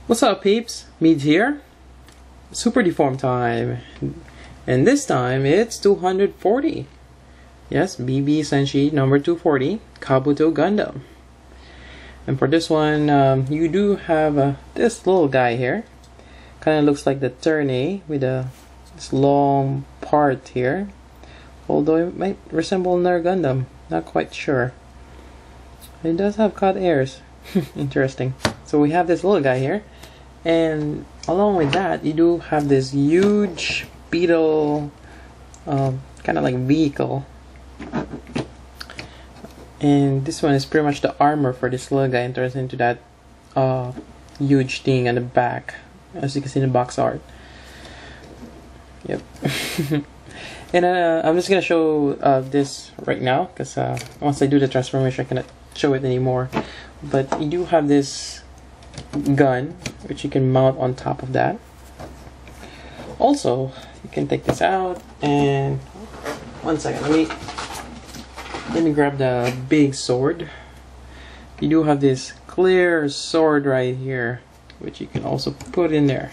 What's up, peeps? Mead here. Super deform time. And this time it's 240. Yes, BB Senshi number 240, Kabuto Gundam. And for this one, you do have this little guy here. Kind of looks like the turn A with this long part here. Although it might resemble another Gundam. Not quite sure. It does have cut ears. Interesting. So we have this little guy here. And along with that, you do have this huge Beetle, kind of like vehicle. And this one is pretty much the armor for this little guy and turns into that huge thing on the back, as you can see in the box art. Yep. And I'm just gonna show this right now, because once I do the transformation I cannot show it anymore. But you do have this gun which you can mount on top of that. Also, you can take this out, and one second, let me grab the big sword. You do have this clear sword right here, which you can also put in there.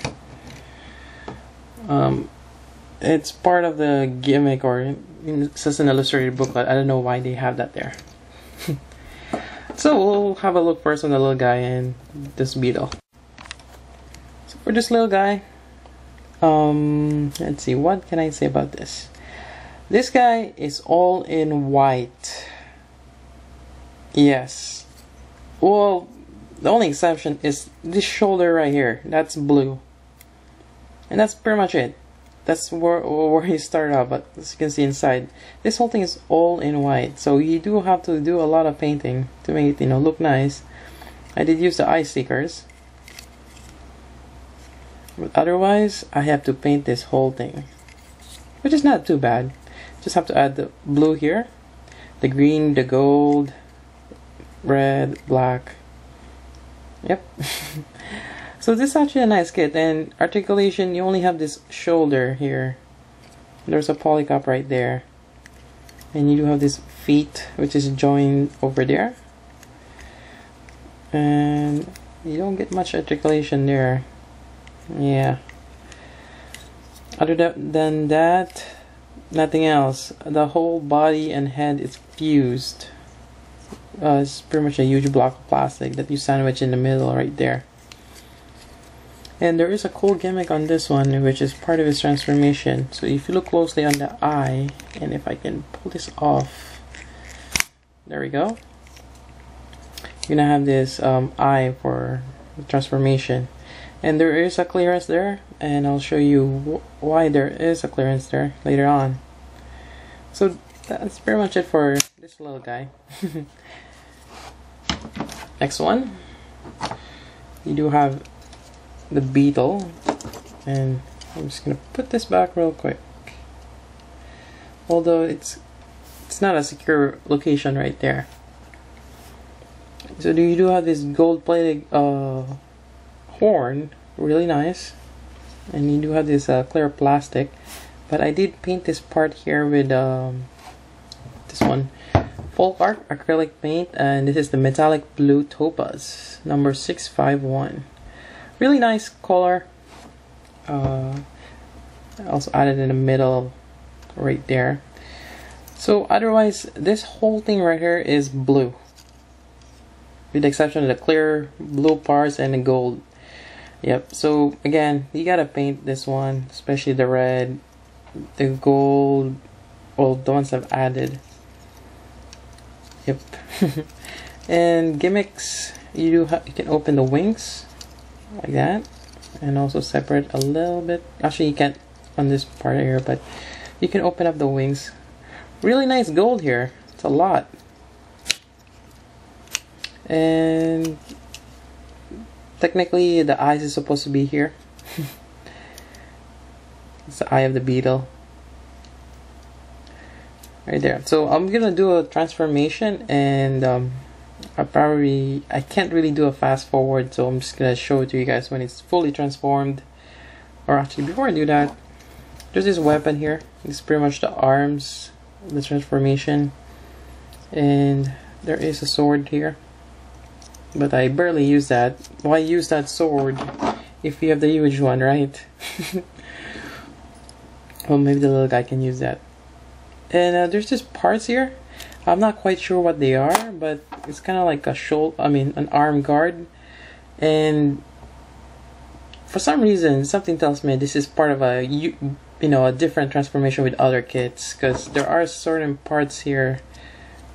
It's part of the gimmick, or it's just an illustrated booklet. I don't know why they have that there. So we'll have a look first on the little guy and this Beetle. So for this little guy, let's see, what can I say about this? This guy is all in white. Yes. Well, the only exception is this shoulder right here. That's blue. And that's pretty much it. That's where you start out, but as you can see inside, this whole thing is all in white. So you do have to do a lot of painting to make it, look nice. I did use the eye stickers, but otherwise I have to paint this whole thing, which is not too bad. Just have to add the blue here, the green, the gold, red, black. Yep. So this is actually a nice kit, and articulation, you only have this shoulder here. There's a polycop right there. And you do have this feet, which is joined over there. And you don't get much articulation there. Yeah. Other than that, nothing else. The whole body and head is fused. It's pretty much a huge block of plastic that you sandwich in the middle right there. And there is a cool gimmick on this one, which is part of his transformation. So if you look closely on the eye, and if I can pull this off, there we go. You're gonna have this eye for the transformation. And there is a clearance there, and I'll show you why there is a clearance there later on. So that's pretty much it for this little guy. Next one, you do have the Beetle, and I'm just gonna put this back real quick. Although it's not a secure location right there. So you do have this gold-plated horn, really nice, and you do have this clear plastic. But I did paint this part here with this one, folk art acrylic paint, and this is the metallic blue topaz number 651. Really nice color. I also added in the middle right there. So otherwise, this whole thing right here is blue, with the exception of the clear blue parts and the gold. Yep. So again, you gotta paint this one, especially the red, the gold, well, the ones I've added. Yep. And gimmicks, you can open the wings like that, and also separate a little bit. Actually, you can't on this part here, but you can open up the wings. Really nice gold here. It's a lot. And technically the eyes is supposed to be here. It's the eye of the Beetle right there. So I'm gonna do a transformation, and I can't really do a fast forward, so I'm just gonna show it to you guys when it's fully transformed. Or actually, before I do that, there's this weapon here. It's pretty much the arms, the transformation, and there is a sword here. but I barely use that. Why use that sword if you have the huge one, right? Well, maybe the little guy can use that. And there's just parts here. I'm not quite sure what they are, but it's kind of like a shoulder, an arm guard. And for some reason, something tells me this is part of a a different transformation with other kits, because there are certain parts here,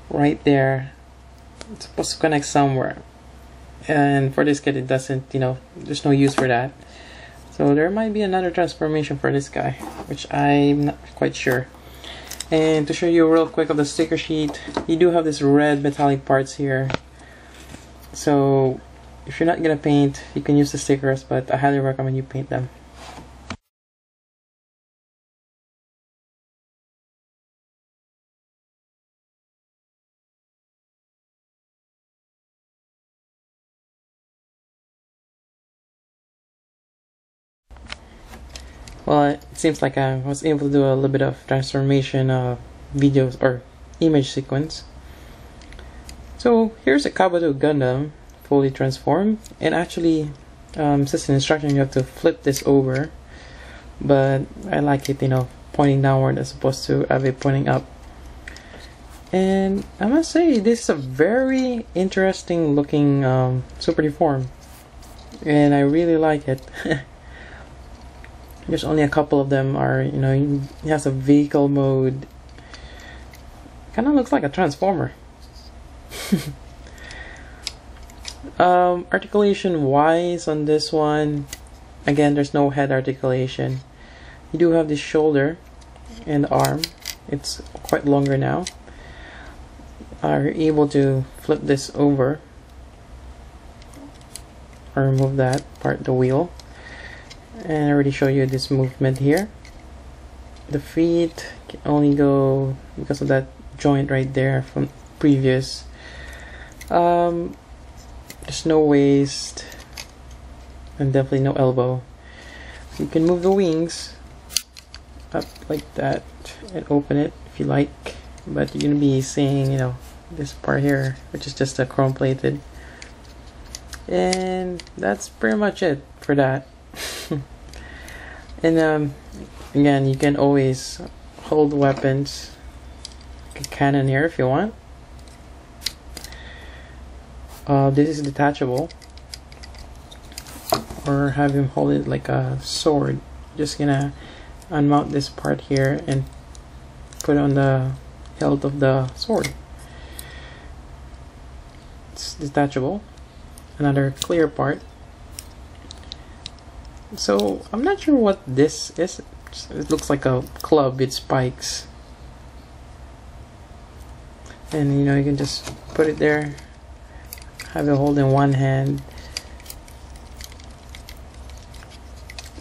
right there. It's supposed to connect somewhere, and for this kit, it doesn't. There's no use for that. So there might be another transformation for this guy, which I'm not quite sure. And to show you real quick of the sticker sheet, you do have this red metallic parts here. So if you're not gonna paint, you can use the stickers, but I highly recommend you paint them. Well, it seems like I was able to do a little bit of transformation videos or image sequence. So here's a Kabuto Gundam fully transformed, and actually says in instruction you have to flip this over, but I like it pointing downward as opposed to have it pointing up. And I must say, this is a very interesting looking super deform, and I really like it. There's only a couple of them are, it has a vehicle mode. Kind of looks like a transformer. Articulation wise on this one, again, there's no head articulation. You do have this shoulder and arm. It's quite longer now. Are able to flip this over or remove that part, the wheel. And I already showed you this movement here. The feet can only go because of that joint right there from previous. There's no waist and definitely no elbow. You can move the wings up like that and open it if you like, but you're gonna be seeing this part here, which is just a chrome plated. And that's pretty much it for that. And again, you can always hold weapons, like a cannon here if you want. This is detachable, or have him hold it like a sword. Just gonna unmount this part here and put on the hilt of the sword. It's detachable. Another clear part. So I'm not sure what this is. It looks like a club with spikes, and you can just put it there, have it hold in one hand.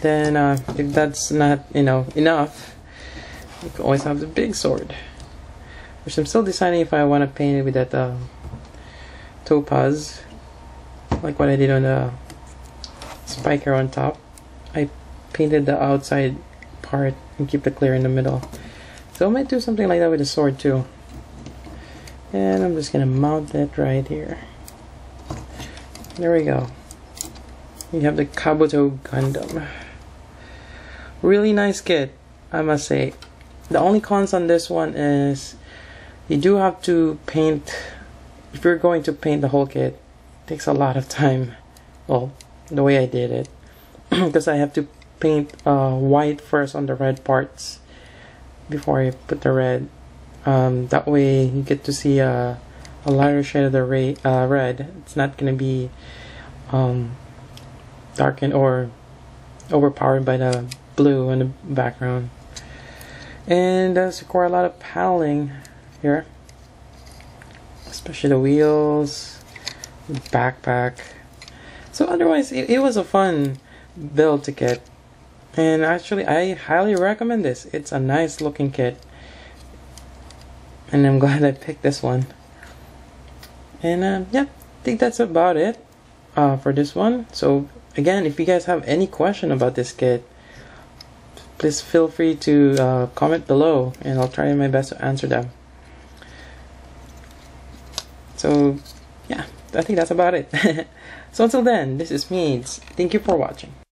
Then if that's not enough, you can always have the big sword, which I'm still deciding if I want to paint it with that topaz, like what I did on the spiker on top. I painted the outside part and keep the clear in the middle. So I might do something like that with the sword too. And I'm just gonna mount that right here. There we go. You have the Kabuto Gundam. Really nice kit, I must say. The only cons on this one is you do have to paint. If you're going to paint the whole kit, it takes a lot of time. Well, the way I did it. Because I have to paint white first on the red parts before I put the red. That way you get to see a lighter shade of the red. It's not going to be darkened or overpowered by the blue in the background. And does require a lot of paneling here, especially the wheels, the backpack. So otherwise it was a fun build to get, and actually I highly recommend this. It's a nice looking kit, and I'm glad I picked this one. And yeah, I think that's about it for this one. So again, if you guys have any question about this kit, please feel free to comment below, and I'll try my best to answer them. So yeah, I think that's about it. So until then, this is Meads. Thank you for watching.